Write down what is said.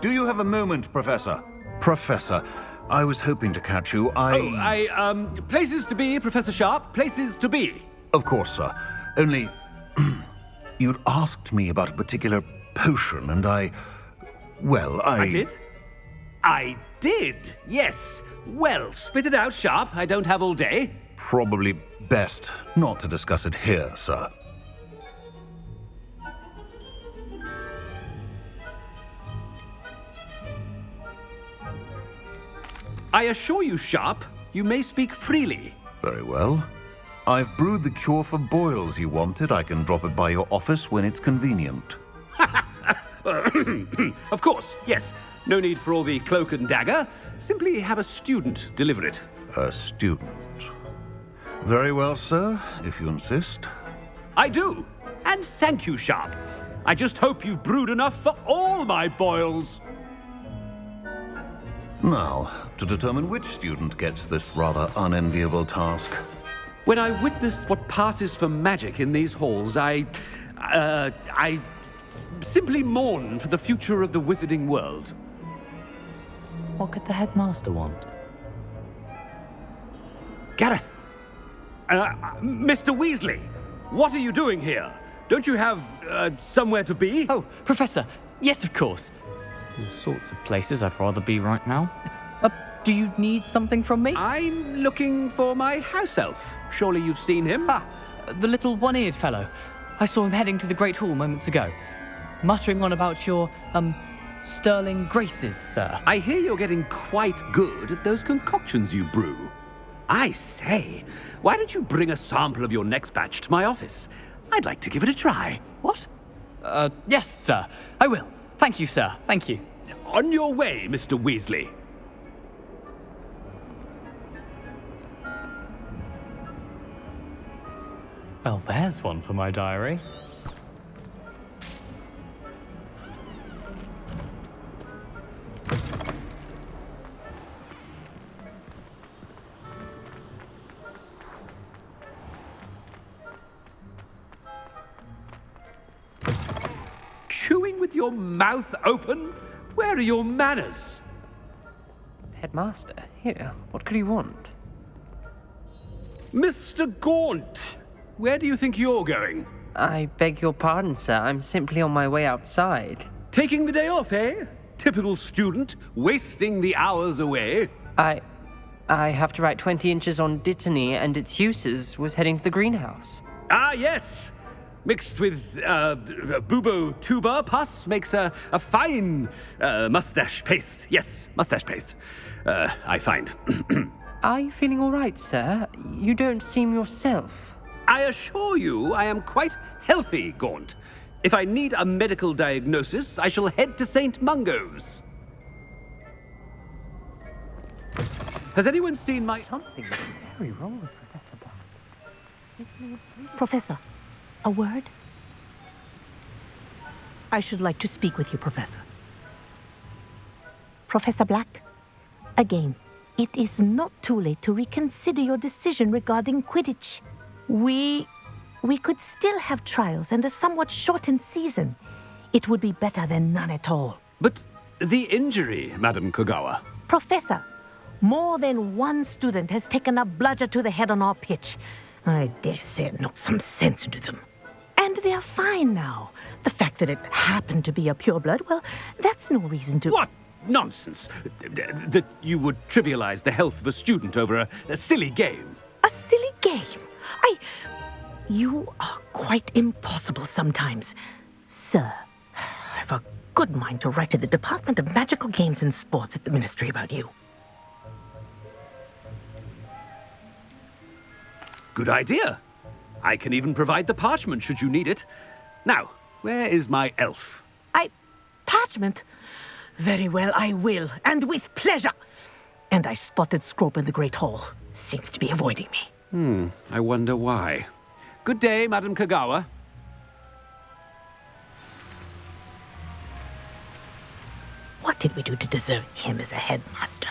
Do you have a moment, Professor? Professor, I was hoping to catch you. Places to be, Professor Sharp. Places to be. Of course, sir. Only... you'd asked me about a particular potion, and I did? I did, yes. Well, spit it out, Sharp. I don't have all day. Probably best not to discuss it here, sir. I assure you, Sharp, you may speak freely. Very well. I've brewed the cure for boils you wanted. I can drop it by your office when it's convenient. Of course, yes. No need for all the cloak and dagger. Simply have a student deliver it. A student. Very well, sir, if you insist. I do. And thank you, Sharp. I just hope you've brewed enough for all my boils. Now, to determine which student gets this rather unenviable task. When I witness what passes for magic in these halls, I simply mourn for the future of the wizarding world. What could the headmaster want? Gareth! Mr. Weasley, what are you doing here? Don't you have, somewhere to be? Oh, Professor, yes, of course. All sorts of places I'd rather be right now. Do you need something from me? I'm looking for my house elf. Surely you've seen him? Ah, the little one-eared fellow. I saw him heading to the Great Hall moments ago, muttering on about your, sterling graces, sir. I hear you're getting quite good at those concoctions you brew. I say, why don't you bring a sample of your next batch to my office? I'd like to give it a try. What? Yes, sir. I will. Thank you, sir. Thank you. On your way, Mr. Weasley. Well, there's one for my diary. Chewing with your mouth open? Where are your manners? Headmaster, here, what could he want? Mr. Gaunt, where do you think you're going? I beg your pardon, sir. I'm simply on my way outside. Taking the day off, eh? Typical student, wasting the hours away. I have to write 20 inches on Dittany and its uses. Was heading to the greenhouse. Ah, yes. Mixed with bubo tuber pus makes a fine mustache paste. Yes, mustache paste. I find. Are you feeling all right, sir? You don't seem yourself. I assure you I am quite healthy, Gaunt. If I need a medical diagnosis, I shall head to St. Mungo's. Has anyone seen my... Something is very wrong with Professor Black. Professor, a word? I should like to speak with you, Professor. Professor Black, again, it is not too late to reconsider your decision regarding Quidditch. We could still have trials and a somewhat shortened season. It would be better than none at all. But the injury, Madam Gogawa. Professor, more than one student has taken a bludger to the head on our pitch. I dare say it knocked some sense into them. And they're fine now. The fact that it happened to be a pureblood, well, that's no reason to... What nonsense! That you would trivialize the health of a student over a silly game. A silly game? You are quite impossible sometimes. Sir, I've a good mind to write to the Department of Magical Games and Sports at the Ministry about you. Good idea. I can even provide the parchment should you need it. Now, where is my elf? Parchment? Very well, I will, and with pleasure. And I spotted Scrope in the Great Hall. Seems to be avoiding me. I wonder why. Good day, Madam Gogawa. What did we do to deserve him as a headmaster?